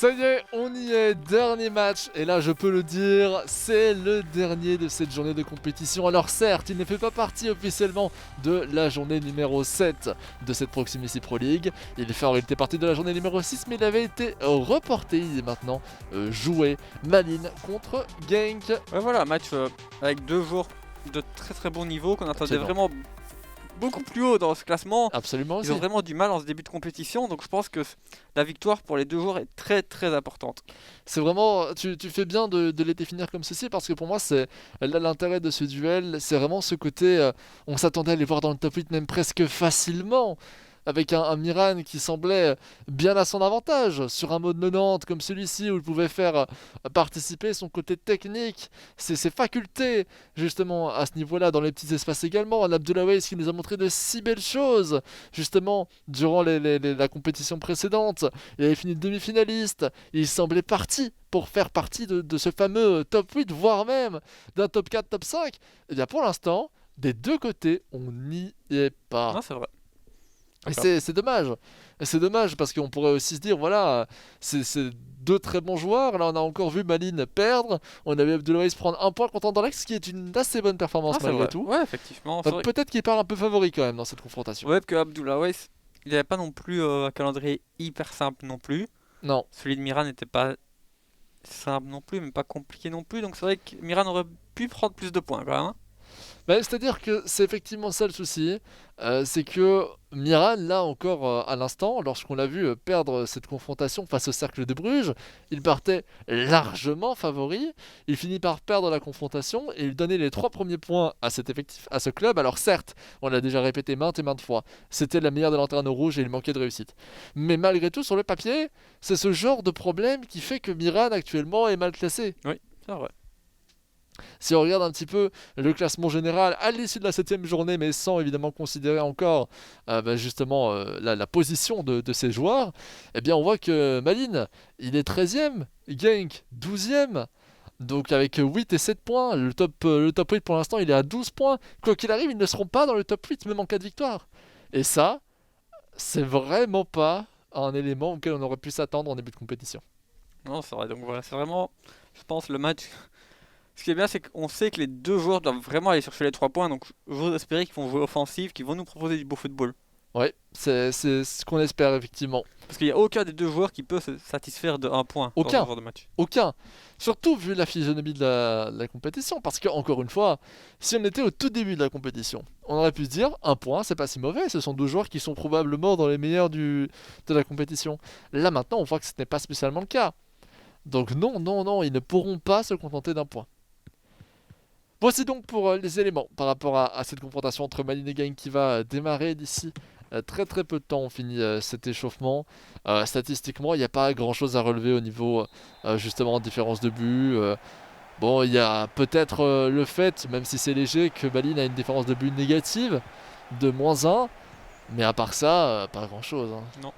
Ça y est, on y est, dernier match, et là je peux le dire, c'est le dernier de cette journée de compétition. Alors certes, il ne fait pas partie officiellement de la journée numéro 7 de cette Proximity Pro League, il fait en réalité partie de la journée numéro 6, mais il avait été reporté, il est maintenant joué. Malines contre Genk. Ouais, voilà, match avec deux joueurs de très très bon niveau qu'on attendait vraiment beaucoup plus haut dans ce classement. Absolument aussi. Ils ont vraiment du mal en ce début de compétition, donc je pense que la victoire pour les deux joueurs est très très importante. C'est vraiment, tu fais bien de les définir comme ceci, parce que pour moi c'est l'intérêt de ce duel, c'est vraiment ce côté, on s'attendait à les voir dans le top 8 même presque facilement, avec un Miran qui semblait bien à son avantage sur un mode 90 comme celui-ci, où il pouvait faire participer son côté technique, ses facultés justement à ce niveau-là, dans les petits espaces également. Un Abdoulaye qui nous a montré de si belles choses justement durant la compétition précédente. Il avait fini demi-finaliste, il semblait parti pour faire partie de ce fameux top 8, voire même d'un top 4, top 5. Et bien pour l'instant, des deux côtés, on n'y est pas. Non, c'est vrai. Et c'est dommage. Et c'est dommage parce qu'on pourrait aussi se dire, voilà, c'est deux très bons joueurs. Là, on a encore vu Malines perdre. On avait Abdoulaye prendre un point contre Anderlecht, ce qui est une assez bonne performance malgré tout. Ouais, effectivement. Enfin, peut-être qu'il part un peu favori quand même dans cette confrontation. Ouais, que Abdoulaye, il n'avait pas non plus un calendrier hyper simple non plus. Non. Celui de Miran n'était pas simple non plus, mais pas compliqué non plus. Donc c'est vrai que Miran aurait pu prendre plus de points quand même. Hein. C'est-à-dire que c'est effectivement ça le souci, c'est que Miran, là encore à l'instant, lorsqu'on l'a vu perdre cette confrontation face au Cercle de Bruges, il partait largement favori, il finit par perdre la confrontation et il donnait les 3 premiers points à cet effectif, à ce club. Alors certes, on l'a déjà répété maintes et maintes fois, c'était la meilleure des lanternes rouges et il manquait de réussite. Mais malgré tout, sur le papier, c'est ce genre de problème qui fait que Miran actuellement est mal classé. Oui, c'est vrai. Si on regarde un petit peu le classement général à l'issue de la 7ème journée, mais sans évidemment considérer encore justement la position de ces joueurs, eh bien on voit que Malines, il est 13ème, Genk 12ème, donc avec 8 et 7 points, le top 8 pour l'instant il est à 12 points, quoi qu'il arrive ils ne seront pas dans le top 8 même en cas de victoire. Et ça, c'est vraiment pas un élément auquel on aurait pu s'attendre en début de compétition. Non, c'est vrai, donc voilà, c'est vraiment, je pense, le match... Ce qui est bien, c'est qu'on sait que les deux joueurs doivent vraiment aller chercher les 3 points, donc j'ose espérer qu'ils vont jouer offensif, qu'ils vont nous proposer du beau football. Ouais, c'est ce qu'on espère effectivement. Parce qu'il n'y a aucun des deux joueurs qui peut se satisfaire de 1 point dans ce genre de match. Aucun. Surtout vu la physionomie de la compétition. Parce qu'encore une fois, si on était au tout début de la compétition, on aurait pu se dire 1 point, c'est pas si mauvais. Ce sont deux joueurs qui sont probablement dans les meilleurs de la compétition. Là maintenant, on voit que ce n'est pas spécialement le cas. Donc non, ils ne pourront pas se contenter d'un point. Voici donc pour les éléments par rapport à cette confrontation entre Malines et Genk qui va démarrer d'ici très peu de temps. On finit cet échauffement. Statistiquement, il n'y a pas grand chose à relever au niveau justement de différence de but. Bon, il y a peut-être le fait, même si c'est léger, que Malines a une différence de but négative de -1. Mais à part ça, pas grand chose. Hein. Non.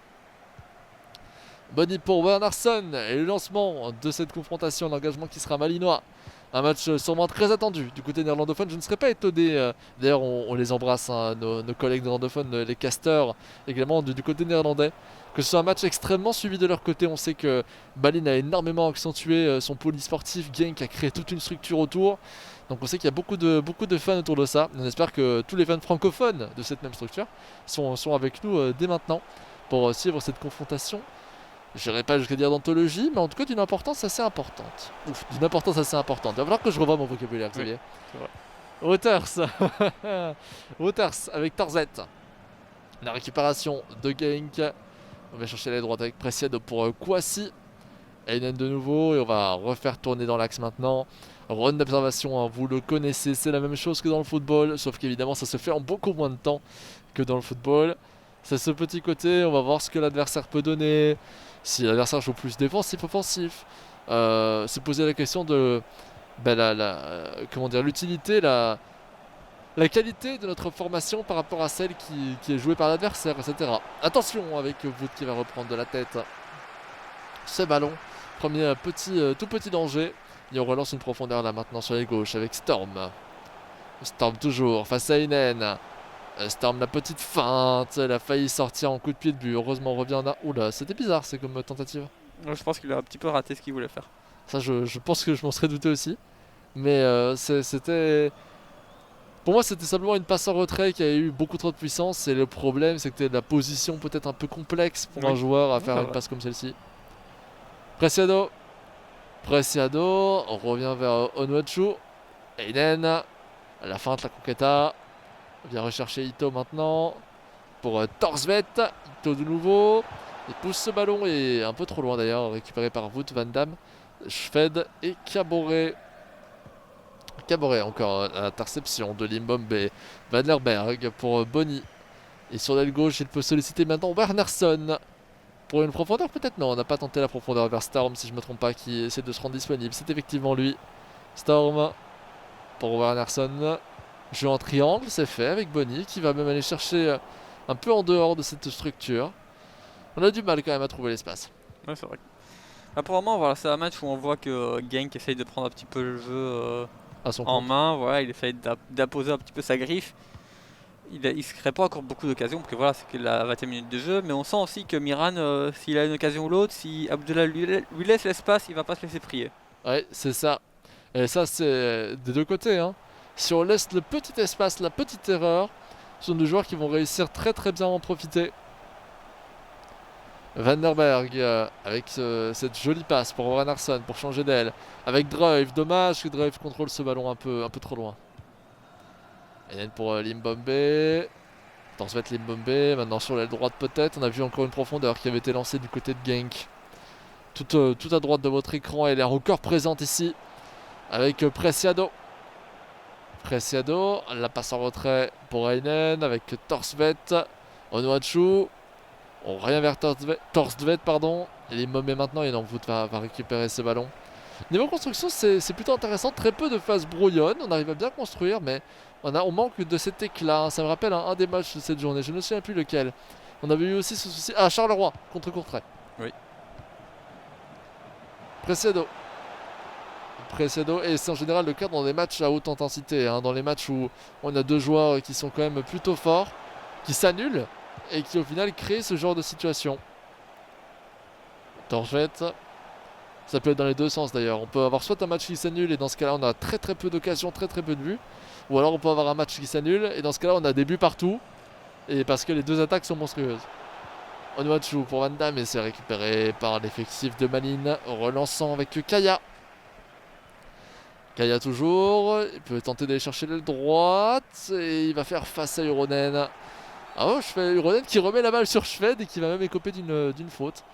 Bonne pour Wernersson et le lancement de cette confrontation, l'engagement qui sera malinois. Un match sûrement très attendu du côté néerlandophone. Je ne serais pas étonné, d'ailleurs on les embrasse, hein, nos collègues néerlandophones, les casters également du côté néerlandais, que ce soit un match extrêmement suivi de leur côté. On sait que Malines a énormément accentué son pôle sportif, Genk a créé toute une structure autour. Donc on sait qu'il y a beaucoup de fans autour de ça. On espère que tous les fans francophones de cette même structure sont avec nous dès maintenant pour suivre cette confrontation. Je n'irai pas jusqu'à dire d'anthologie, mais en tout cas d'une importance assez importante. D'une importance assez importante. Il va falloir que je revoie mon vocabulaire, Xavier. Oui, c'est vrai. Wouters. Wouters avec Tarzette. La récupération de Genk. On va chercher les droites avec Preciado pour Kouassi. Einen de nouveau, et on va refaire tourner dans l'axe maintenant. Run d'observation, hein, vous le connaissez, c'est la même chose que dans le football, sauf qu'évidemment ça se fait en beaucoup moins de temps que dans le football. C'est ce petit côté, on va voir ce que l'adversaire peut donner. Si l'adversaire joue plus défensif, offensif, se poser la question de l'utilité, la qualité de notre formation par rapport à celle qui est jouée par l'adversaire, etc. Attention avec Wout qui va reprendre de la tête ce ballon. Premier tout petit danger. Et on relance une profondeur là maintenant sur les gauches avec Storm. Storm toujours face à Einen. Storm, la petite feinte, elle a failli sortir en coup de pied de but. Heureusement, on revient en... Oula, c'était bizarre, c'est comme tentative. Je pense qu'il a un petit peu raté ce qu'il voulait faire. Ça, je pense que je m'en serais douté aussi. Mais c'était. Pour moi, c'était simplement une passe en retrait qui a eu beaucoup trop de puissance. Et le problème, c'est que c'était de la position peut-être un peu complexe pour un Oui. joueur à Ouais, faire c'est une vrai. passe comme celle-ci. Preciado. Preciado. On revient vers Onuachu. Einen. À la fin de la Conqueta. On vient rechercher Ito maintenant. Pour Torsvet. Ito de nouveau. Il pousse ce ballon et un peu trop loin d'ailleurs. Récupéré par Wout Van Damme. Schved et Caboret. Caboret encore interception de Limbombe et Vanderberg pour Bonny. Et sur l'aile gauche, il peut solliciter maintenant Wernersson. Pour une profondeur peut-être. Non, on n'a pas tenté la profondeur vers Storm si je me trompe pas, qui essaie de se rendre disponible. C'est effectivement lui. Storm pour Wernersson. Jeu en triangle, c'est fait avec Bonny qui va même aller chercher un peu en dehors de cette structure. On a du mal quand même à trouver l'espace. Ouais, c'est vrai. Apparemment, voilà, c'est un match où on voit que Genk essaye de prendre un petit peu le jeu À son en compte. main. Voilà, il essaye d'apposer un petit peu sa griffe. Il se crée pas encore beaucoup d'occasions, parce que voilà, c'est que la 20e minute de jeu. Mais on sent aussi que Miran, s'il a une occasion ou l'autre, si Abdullah lui laisse l'espace, il va pas se laisser prier. Ouais, c'est ça. Et ça, c'est des deux côtés, hein. Si on laisse le petit espace, la petite erreur, ce sont des joueurs qui vont réussir très très bien à en profiter. Vanderberg avec cette jolie passe pour Wernersson pour changer d'aile. Avec Drive, dommage que Drive contrôle ce ballon un peu trop loin. Et pour Limbombe. Torsvet Limbombe, maintenant sur l'aile droite peut-être. On a vu encore une profondeur qui avait été lancée du côté de Genk. Tout à droite de votre écran, elle est encore présente ici. Avec Preciado. Preciado, la passe en retrait pour Heinen avec Torsvet. Onuachu. On revient vers Torsvet, pardon. Et Limbombe maintenant, et Wout va récupérer ce ballon. Niveau construction, c'est plutôt intéressant. Très peu de phases brouillonnes. On arrive à bien construire, mais on manque de cet éclat, hein. Ça me rappelle un des matchs de cette journée. Je ne me souviens plus lequel. On avait eu aussi ce souci. Ah, Charleroi contre Courtrai. Oui. Precedo. Et c'est en général le cas dans des matchs à haute intensité, hein. Dans les matchs où on a deux joueurs qui sont quand même plutôt forts, qui s'annulent et qui au final créent ce genre de situation. Torsvet. Ça peut être dans les deux sens d'ailleurs. On peut avoir soit un match qui s'annule et dans ce cas-là on a très très peu d'occasions, très très peu de buts. Ou alors on peut avoir un match qui s'annule et dans ce cas-là on a des buts partout. Et parce que les deux attaques sont monstrueuses. Onuachu pour Van Damme et c'est récupéré par l'effectif de Malines. Relançant avec Kaya. Kaya toujours. Il peut tenter d'aller chercher l'aile droite. Et il va faire face à Uronen. Ah oh, Uronen qui remet la balle sur Schved et qui va même écoper d'une faute.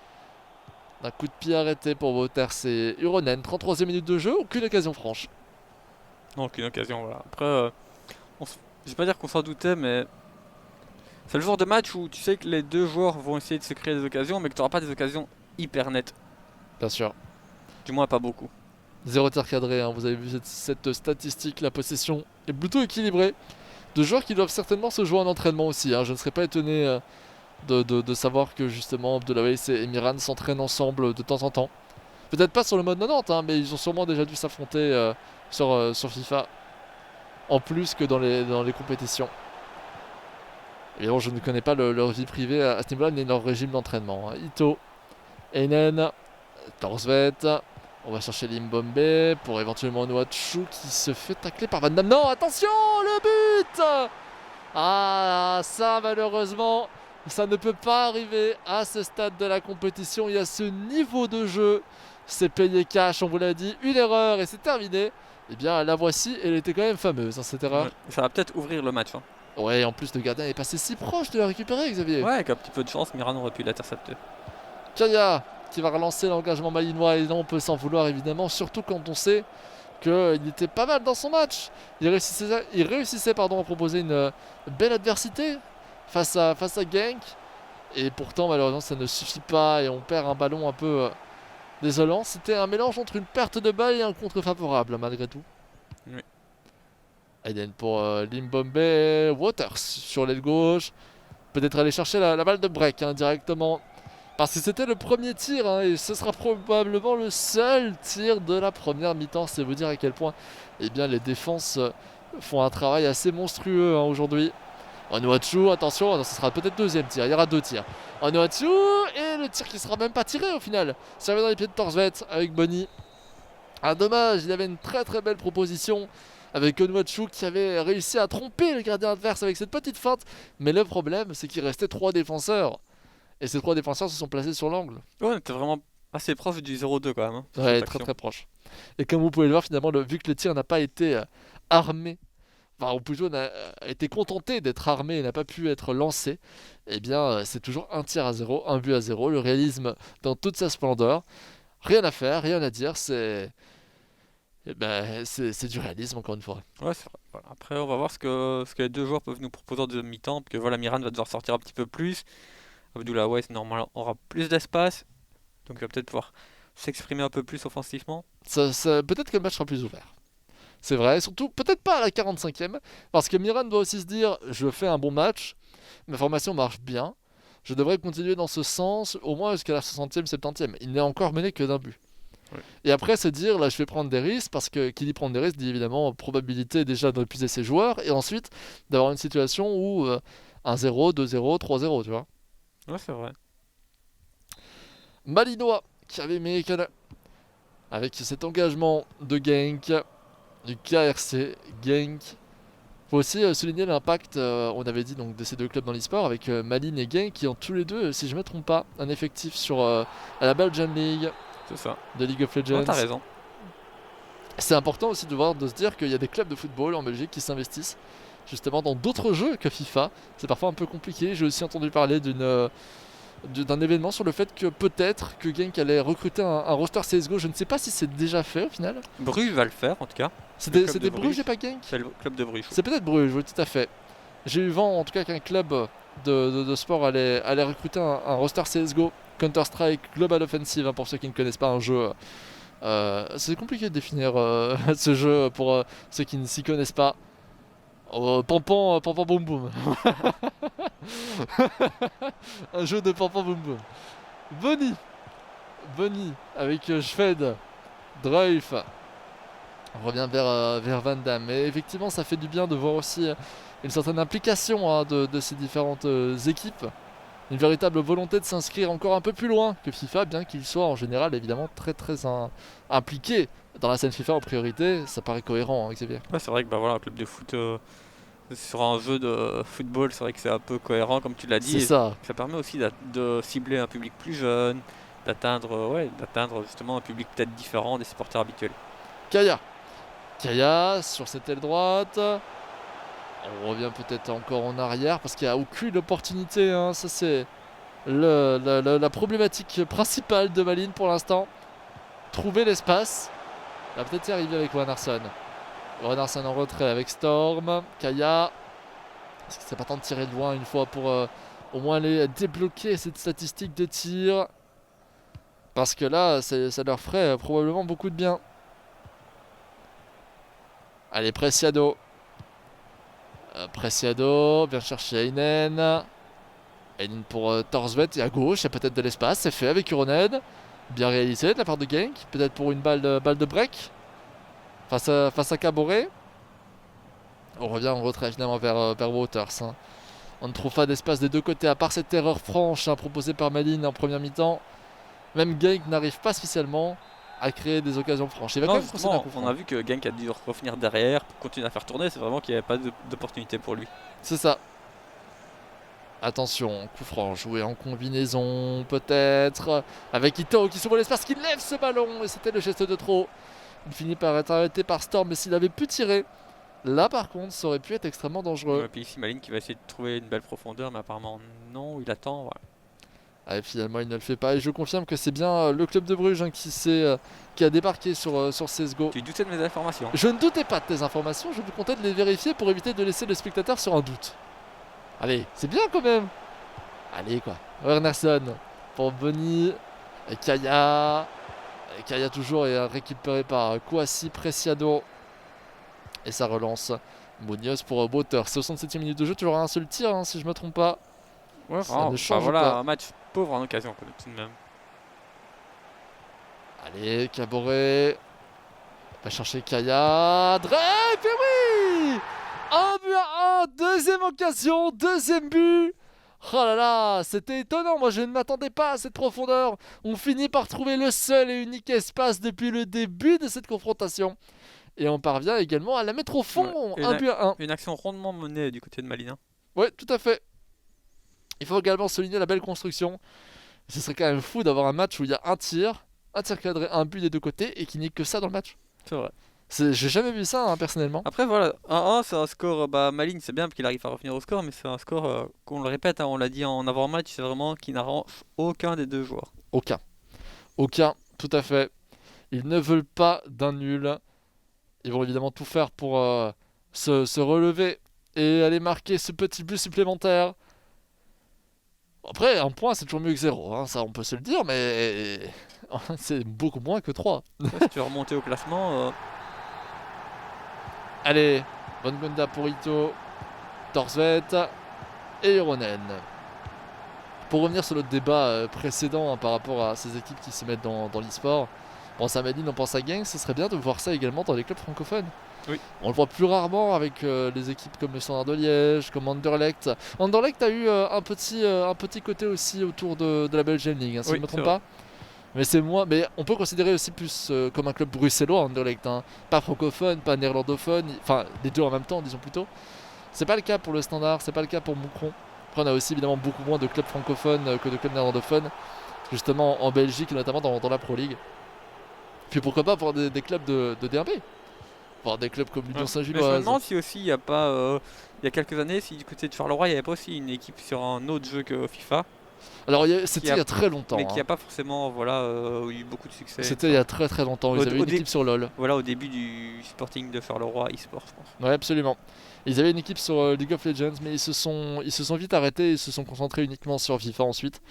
Un coup de pied arrêté pour Wouters et Uronen. 33e minute de jeu, aucune occasion franche. Non, aucune occasion, voilà. Après, je vais pas dire qu'on s'en doutait, mais c'est le genre de match où tu sais que les deux joueurs vont essayer de se créer des occasions, mais que tu n'auras pas des occasions hyper nettes. Bien sûr. Du moins, pas beaucoup. 0 tir cadré, hein. Vous avez vu cette statistique, la possession est plutôt équilibrée. De joueurs qui doivent certainement se jouer en entraînement aussi, hein. Je ne serais pas étonné de savoir que justement Abdoulaye et Miran s'entraînent ensemble de temps en temps. Peut-être pas sur le mode 90, hein, mais ils ont sûrement déjà dû s'affronter sur FIFA. En plus que dans les compétitions. Évidemment, je ne connais pas leur vie privée à ce niveau-là, ni leur régime d'entraînement, hein. Ito, Einen, Torsvet. On va chercher Limbombe pour éventuellement Noachu qui se fait tacler par Van Damme. Non, attention, le but! Ah, ça malheureusement, ça ne peut pas arriver à ce stade de la compétition. Il y a ce niveau de jeu. C'est payé cash, on vous l'a dit. Une erreur et c'est terminé. Eh bien, la voici, elle était quand même fameuse, hein, cette erreur. Ouais. Ça va peut-être ouvrir le match. Hein. Ouais, en plus, le gardien est passé si proche de la récupérer, Xavier. Ouais, avec un petit peu de chance, Miran aurait pu l'intercepter. Kaya qui va relancer l'engagement malinois et non, on peut s'en vouloir évidemment, surtout quand on sait qu'il était pas mal dans son match. Il réussissait à proposer une belle adversité face à Genk. Et pourtant, malheureusement, ça ne suffit pas et on perd un ballon un peu désolant. C'était un mélange entre une perte de balle et un contre favorable, malgré tout. Oui. Aiden pour Limbombe. Wouters sur l'aile gauche. Peut-être aller chercher la balle de break, hein, directement. Parce que c'était le premier tir, hein, et ce sera probablement le seul tir de la première mi-temps. C'est vous dire à quel point eh bien, les défenses font un travail assez monstrueux, hein, aujourd'hui. Onuachu, attention, ce sera peut-être deuxième tir, il y aura deux tirs. Onuachu et le le tir qui sera même pas tiré au final. Ça revient dans les pieds de Torsvet avec Bonny. Ah dommage, il avait une très très belle proposition avec Onwatchuk qui avait réussi à tromper le gardien adverse avec cette petite feinte. Mais le problème, c'est qu'il restait 3 défenseurs. Et ces 3 défenseurs se sont placés sur l'angle. Ouais, on était vraiment assez proche du 0-2 quand même. Ouais, très très proche. Et comme vous pouvez le voir, finalement, vu que le tir n'a pas été armé, enfin, ou plutôt a été contenté d'être armé et n'a pas pu être lancé, eh bien, c'est toujours un tir à 0, un but à 0. Le réalisme dans toute sa splendeur. Rien à faire, rien à dire, c'est du réalisme encore une fois. Ouais, c'est vrai. Voilà. Après, on va voir ce que les deux joueurs peuvent nous proposer en deuxième mi-temps. Parce que voilà, Miran va devoir sortir un petit peu plus. Abdoullah Weiss, normalement, aura plus d'espace. Donc, il va peut-être pouvoir s'exprimer un peu plus offensivement. Peut-être que le match sera plus ouvert. C'est vrai, surtout peut-être pas à la 45e. Parce que Miran doit aussi se dire, je fais un bon match, ma formation marche bien. Je devrais continuer dans ce sens au moins jusqu'à la 60e, 70e. Il n'est encore mené que d'un but. Ouais. Et après, se dire, là, je vais prendre des risques, parce que qui dit prendre des risques dit évidemment probabilité déjà d'épuiser ses joueurs, et ensuite d'avoir une situation où 1-0, 2-0, 3-0, tu vois. Ouais, c'est vrai. Malinois qui avait mis avec cet engagement de Genk, du KRC, Genk. Faut aussi souligner l'impact, on avait dit, donc, de ces deux clubs dans l'e-sport, avec Malines et Genk qui ont tous les deux, si je ne me trompe pas, un effectif à la Belgian League. C'est ça. De League of Legends. Ouais, t'as raison. C'est important aussi de se dire qu'il y a des clubs de football en Belgique qui s'investissent justement dans d'autres jeux que FIFA. C'est parfois un peu compliqué. J'ai aussi entendu parler d'un événement sur le fait que peut-être que Genk allait recruter un roster CSGO. Je ne sais pas si c'est déjà fait au final. Bruges va le faire en tout cas. C'était Bruges et pas Genk. C'est le club de Bruges. C'est peut-être Bruges, oui, tout à fait. J'ai eu vent en tout cas qu'un club de sport allait recruter un roster CSGO. Counter-Strike Global Offensive, pour ceux qui ne connaissent pas un jeu. C'est compliqué de définir ce jeu pour ceux qui ne s'y connaissent pas. Pampan boum boum. Un jeu de pampan boum boum. Bonny avec Schwed, Dreuf. On revient vers Van Damme. Mais effectivement, ça fait du bien de voir aussi une certaine implication de ces différentes équipes. Une véritable volonté de s'inscrire encore un peu plus loin que FIFA, bien qu'il soit en général évidemment très très impliqué dans la scène FIFA en priorité. Ça paraît cohérent, hein, Xavier. Ouais, c'est vrai que un club de foot sur un jeu de football, c'est vrai que c'est un peu cohérent comme tu l'as dit. C'est ça. Ça permet aussi de cibler un public plus jeune, d'atteindre justement un public peut-être différent des supporters habituels. Kaya sur cette aile droite. On revient peut-être encore en arrière parce qu'il n'y a aucune opportunité. Hein. Ça, c'est la problématique principale de Malines pour l'instant. Trouver l'espace. Il va peut-être y arriver avec Wanarsson. Wanarsson en retrait avec Storm. Kaya. Est-ce que c'est pas temps de tirer de loin une fois pour au moins aller débloquer cette statistique de tir? Parce que là, ça leur ferait probablement beaucoup de bien. Allez, Preciado. Preciado, bien chercher Einen. Einen pour Torsvet et à gauche, il y a peut-être de l'espace, c'est fait avec Uronen. Bien réalisé de la part de Genk, peut-être pour une balle de break. Face à Caboret. On revient en retrait finalement vers Wouters. Hein. On ne trouve pas d'espace des deux côtés, à part cette erreur franche proposée par Malines en première mi-temps. Même Genk n'arrive pas spécialement à créer des occasions franches. On a vu que Genk a dû revenir derrière pour continuer à faire tourner. C'est vraiment qu'il n'y avait pas d'opportunité pour lui. C'est ça. Attention, coup franc joué en combinaison peut-être. Avec Ito qui s'ouvre l'espace, qui lève ce ballon. Et c'était le geste de trop. Il finit par être arrêté par Storm. Mais s'il avait pu tirer, là par contre, ça aurait pu être extrêmement dangereux. Et puis ici, Malines qui va essayer de trouver une belle profondeur. Mais apparemment non, il attend. Voilà. Ah, et finalement il ne le fait pas et je confirme que c'est bien le club de Bruges qui a débarqué sur CSGO. Tu doutais de mes informations? Je ne doutais pas de tes informations, je vous comptais de les vérifier pour éviter de laisser le spectateur sur un doute. Allez, c'est bien quand même. Allez quoi. Wernersson pour Bonny. Et Kaya. Et Kaya toujours est récupéré par Kouassi Preciado. Et ça relance Munoz pour Botter. 67e minute de jeu, toujours un seul tir hein, si je me trompe pas. Ouais, ça ne change voilà, pas. un match pauvre en occasion tout de même. Allez, Caboret. Va chercher Kaya. Drake, et oui 1 but à 1, deuxième occasion, deuxième but. Oh là là, c'était étonnant, moi je ne m'attendais pas à cette profondeur. On finit par trouver le seul et unique espace depuis le début de cette confrontation. Et on parvient également à la mettre au Ouais. fond, 1 but à 1. Une action rondement menée du côté de Malines, hein. Ouais, tout à fait. Il faut également souligner la belle construction. Ce serait quand même fou d'avoir un match où il y a un tir cadré, un but des deux côtés et qu'il n'y ait que ça dans le match. C'est vrai. J'ai jamais vu ça, hein, personnellement. Après, voilà, 1-1, c'est un score. Bah, Malines, c'est bien parce qu'il arrive à revenir au score, mais c'est un score, qu'on le répète, hein, on l'a dit en avant-match, c'est vraiment qui n'arrange aucun des deux joueurs. Aucun. Aucun, tout à fait. Ils ne veulent pas d'un nul. Ils vont évidemment tout faire pour se relever et aller marquer ce petit but supplémentaire. Après, un point, c'est toujours mieux que zéro, hein, ça on peut se le dire, mais c'est beaucoup moins que 3. Ouais, si tu veux remonter au classement, Allez, bonne Gonda pour Ito, Torsvet et Ronen. Pour revenir sur notre débat précédent, hein, par rapport à ces équipes qui se mettent dans l'e-sport, on pense à Madine, on pense à Genk, ce serait bien de voir ça également dans les clubs francophones. Oui. On le voit plus rarement avec les équipes comme le Standard de Liège, comme Anderlecht. Anderlecht a eu un petit côté aussi autour de la Belgian League, hein, si je Oui, ne me c'est trompe vrai. pas. Mais c'est moins. Mais on peut considérer aussi plus comme un club bruxellois, Anderlecht, hein. Pas francophone, pas néerlandophone, enfin les deux en même temps, disons plutôt. C'est pas le cas pour le Standard, c'est pas le cas pour Moucron. Après, on a aussi évidemment beaucoup moins de clubs francophones que de clubs néerlandophones, justement en Belgique et notamment dans la Pro League. Puis pourquoi pas pour des clubs de DRB, voir des clubs comme l'Union Ouais. Mais je me Saint-Gilloise. demande si aussi il n'y a pas, il y a quelques années, si du côté de Charleroi, il n'y avait pas aussi une équipe sur un autre jeu que FIFA, Alors c'était il y a très longtemps, mais qui hein. n'a pas forcément voilà, eu beaucoup de succès. C'était il y a très très longtemps. Ils avaient une équipe sur LoL. Voilà, au début du Sporting de Charleroi e-sport, je pense. Ouais, absolument. Ils avaient une équipe sur League of Legends, mais ils se sont vite arrêtés, ils se sont concentrés uniquement sur FIFA ensuite.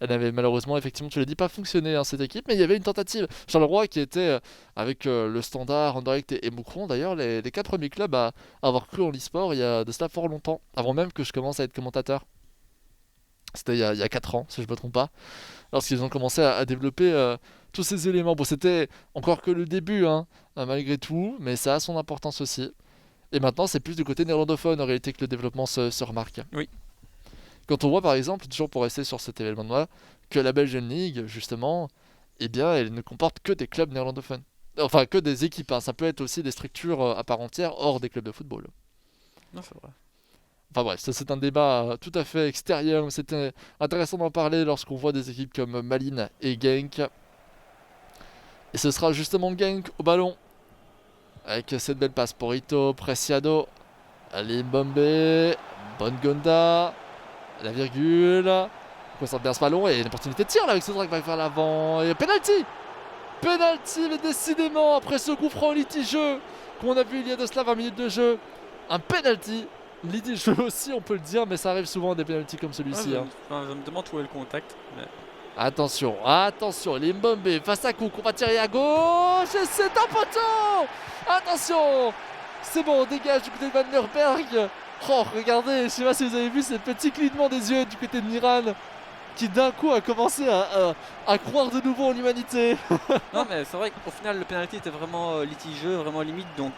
Elle n'avait malheureusement, effectivement, tu l'as dit, pas fonctionné, hein, cette équipe, mais il y avait une tentative. Charleroi qui était, avec le Standard, Anderlecht et Moucron, d'ailleurs, les 4 premiers clubs à avoir cru en l'e-sport il y a de cela fort longtemps, avant même que je commence à être commentateur. C'était il y a 4 ans, si je ne me trompe pas, lorsqu'ils ont commencé à développer tous ces éléments. Bon, c'était encore que le début, hein, malgré tout, mais ça a son importance aussi. Et maintenant, c'est plus du côté néerlandophone en réalité que le développement se remarque. Oui. Quand on voit par exemple, toujours pour rester sur cet événement-là, que la Belgian League, justement, eh bien, elle ne comporte que des clubs néerlandophones. Enfin, que des équipes, hein. Ça peut être aussi des structures à part entière hors des clubs de football. Non, c'est vrai. Enfin bref, ça c'est un débat tout à fait extérieur, mais c'était intéressant d'en parler lorsqu'on voit des équipes comme Malines et Genk. Et ce sera justement Genk au ballon, avec cette belle passe pour Ito, Preciado, Limbombe, Bongonda, la virgule. On concentre bien ce ballon et une opportunité de tir là avec ce drag qui va vers l'avant. Et penalty. Penalty, mais décidément, après ce coup franc litigieux qu'on a vu il y a de cela 20 minutes de jeu, un penalty litigieux aussi, on peut le dire, mais ça arrive souvent des penalties comme celui-ci, hein. Je me demande où est le contact. Mais... Attention, attention, Limbombe face à Cook, on va tirer à gauche et c'est un poteau. Attention, c'est bon, on dégage du côté de Van der Berg. Oh, regardez, je sais pas si vous avez vu ces petits clignements des yeux du côté de Miran, qui d'un coup a commencé à croire de nouveau en l'humanité. Non, mais c'est vrai qu'au final, le penalty était vraiment litigieux, vraiment limite, donc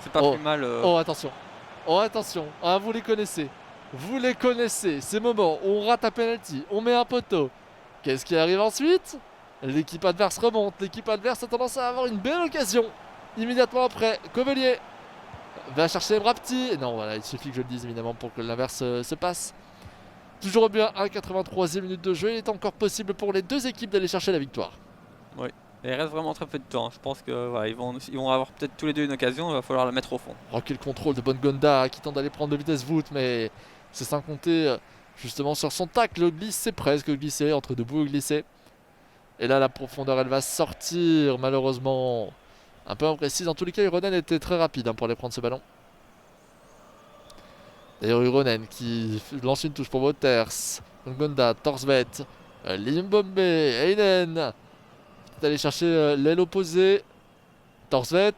c'est pas Oh. plus mal. Oh, attention. Oh, attention. Ah, vous les connaissez. Vous les connaissez. Ces moments où on rate un penalty, on met un poteau. Qu'est-ce qui arrive ensuite? L'équipe adverse remonte. L'équipe adverse a tendance à avoir une belle occasion. Immédiatement après, Covelier va chercher Mrapti. Non, voilà, il suffit que je le dise évidemment pour que l'inverse se passe. Toujours bien, 83e minute de jeu. Il est encore possible pour les deux équipes d'aller chercher la victoire. Et il reste vraiment très peu de temps. Je pense que voilà, ils vont avoir peut-être tous les deux une occasion, il va falloir la mettre au fond. Oh, quel contrôle de Bongonda qui tente d'aller prendre de vitesse voûte, mais c'est sans compter justement sur son tacle glissé, presque glissé, entre debout et glissé. Et là, la profondeur, elle va sortir, malheureusement. Un peu imprécise. En tous les cas, Uronen était très rapide, hein, pour aller prendre ce ballon. D'ailleurs, Uronen qui lance une touche pour Wouters. Bongonda, Torsvet, Limbombe, Einen. D'aller chercher l'aile opposée. Torsvet.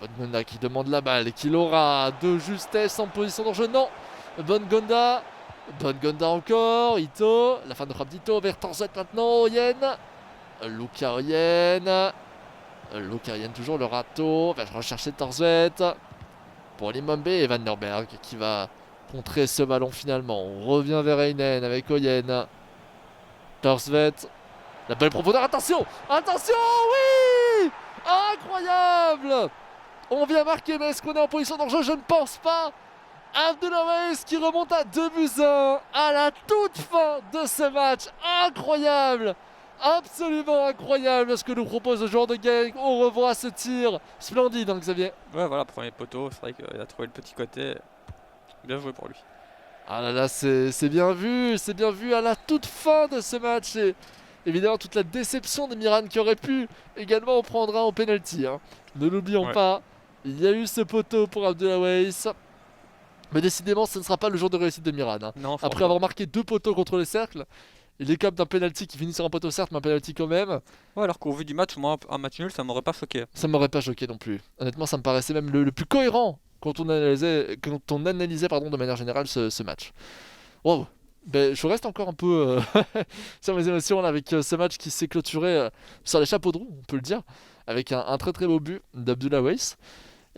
Bongonda qui demande la balle et qui l'aura de justesse en position d'enjeu. Non. Bongonda. Bongonda encore. Ito. La fin de frappe d'Ito vers Torsvet maintenant. Oyen. Luka Oyen. Luka Oyen toujours le râteau. Va rechercher Torsvet. Pour Limbombe et Van der Berg qui va contrer ce ballon finalement. On revient vers Heinen avec Oyen. Torsvet. La belle profondeur. Attention! Attention! Oui! Incroyable! On vient marquer, mais est-ce qu'on est en position d'enjeu? Je ne pense pas. Abdoulaye qui remonte à 2-1 à la toute fin de ce match. Incroyable! Absolument incroyable ce que nous propose le joueur de Genk. On revoit ce tir splendide, hein, Xavier. Ouais, voilà, premier poteau, c'est vrai qu'il a trouvé le petit côté. Bien joué pour lui. Ah là là, c'est bien vu à la toute fin de ce match. Et évidemment, toute la déception de Miran qui aurait pu également en prendre un au penalty. Hein. Ne l'oublions pas, il y a eu ce poteau pour Abdoulaye. Mais décidément, ce ne sera pas le jour de réussite de Miran. Hein. Non, Après avoir marqué 2 poteaux contre le cercle, il est capable d'un penalty qui finit sur un poteau certes, mais un penalty quand même. Ouais, alors qu'au vu du match, moi, un match nul, ça m'aurait pas choqué. Ça m'aurait pas choqué non plus. Honnêtement, ça me paraissait même le plus cohérent quand on analysait de manière générale ce match. Wow. Ben, je reste encore un peu sur mes émotions là, avec ce match qui s'est clôturé sur les chapeaux de roue, on peut le dire, avec un très très beau but d'Abdullah Weiss.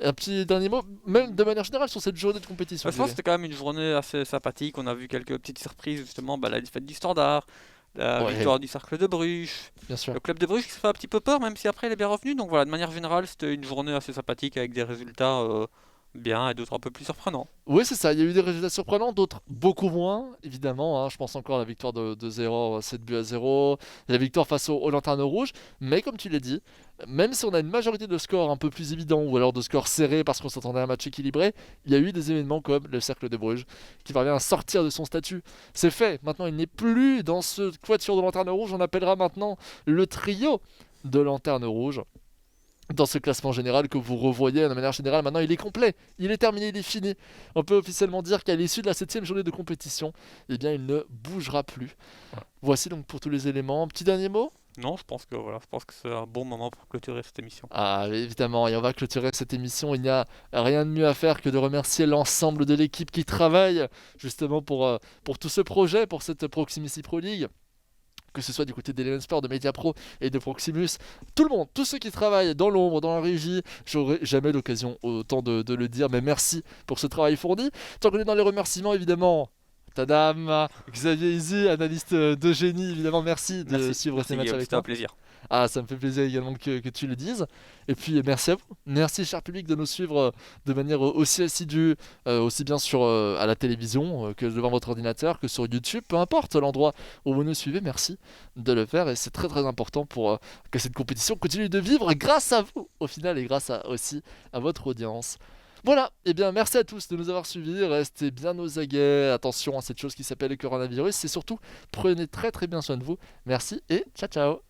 Un petit dernier mot, même de manière générale sur cette journée de compétition. Je pense que c'était quand même une journée assez sympathique. On a vu quelques petites surprises, justement, la défaite du Standard, la victoire du Cercle de Bruges, bien sûr. Le club de Bruges qui se fait un petit peu peur, même si après il est bien revenu. Donc voilà, de manière générale, c'était une journée assez sympathique avec des résultats bien et d'autres un peu plus surprenants. Oui, c'est ça. Il y a eu des résultats surprenants, d'autres beaucoup moins, évidemment. Hein. Je pense encore à la victoire de 0, 7-0, la victoire face aux Lanternes Rouges. Mais comme tu l'as dit, même si on a une majorité de scores un peu plus évidents ou alors de scores serrés parce qu'on s'attendait à un match équilibré, il y a eu des événements comme le Cercle de Bruges qui parvient à sortir de son statut. C'est fait. Maintenant, il n'est plus dans ce quatuor de Lanternes Rouges. On appellera maintenant le trio de Lanternes Rouges. Dans ce classement général que vous revoyez de manière générale, maintenant il est complet, il est terminé, il est fini. On peut officiellement dire qu'à l'issue de la 7ème journée de compétition, eh bien il ne bougera plus. Ouais. Voici donc pour tous les éléments. Petit dernier mot ? Non, je pense que c'est un bon moment pour clôturer cette émission. Ah évidemment, et on va clôturer cette émission. Il n'y a rien de mieux à faire que de remercier l'ensemble de l'équipe qui travaille justement pour tout ce projet, pour cette Proximity Pro League. Que ce soit du côté d'Eleven Sport, de Mediapro et de Proximus, tout le monde, tous ceux qui travaillent dans l'ombre, dans la régie, j'aurais jamais l'occasion autant de le dire, mais merci pour ce travail fourni. Tant qu'on est dans les remerciements, évidemment, Tadam, Xavier Izzy, analyste de génie, évidemment, merci de suivre ces matchs avec c'était moi. un plaisir. Ah, ça me fait plaisir également que tu le dises. Et puis merci à vous. Merci cher public de nous suivre de manière aussi assidue, aussi bien à la télévision que devant votre ordinateur, que sur YouTube, peu importe l'endroit où vous nous suivez. Merci de le faire et c'est très très important pour que cette compétition continue de vivre grâce à vous au final et grâce aussi à votre audience. Voilà, et bien merci à tous de nous avoir suivis, restez bien aux aguets, attention à cette chose qui s'appelle le coronavirus et surtout prenez très très bien soin de vous. Merci et ciao ciao.